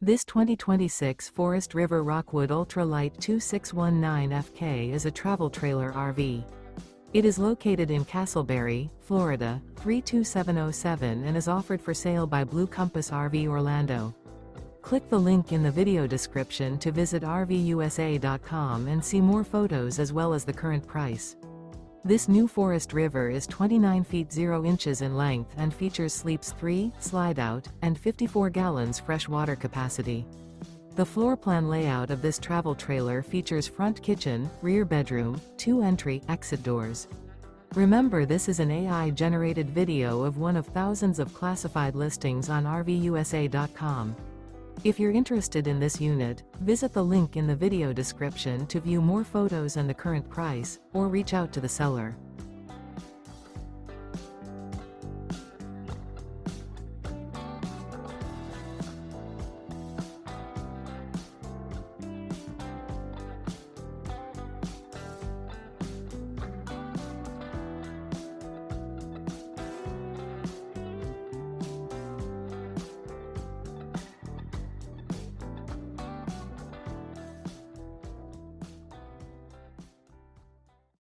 This 2026 Forest River Rockwood Ultra Lite 2619FK is a travel trailer RV. It is located in Casselberry, Florida, 32707 and is offered for sale by Blue Compass RV Orlando. Click the link in the video description to visit RVUSA.com and see more photos as well as the current price. This new Forest River is 29 feet 0 inches in length and features sleeps 3, Slideout, and 54 gallons fresh water capacity. The floor plan layout of this travel trailer features front kitchen, rear bedroom, 2 entry/exit doors. Remember, this is an AI-generated video of one of thousands of classified listings on RVUSA.com. If you're interested in this unit, visit the link in the video description to view more photos and the current price, or reach out to the seller.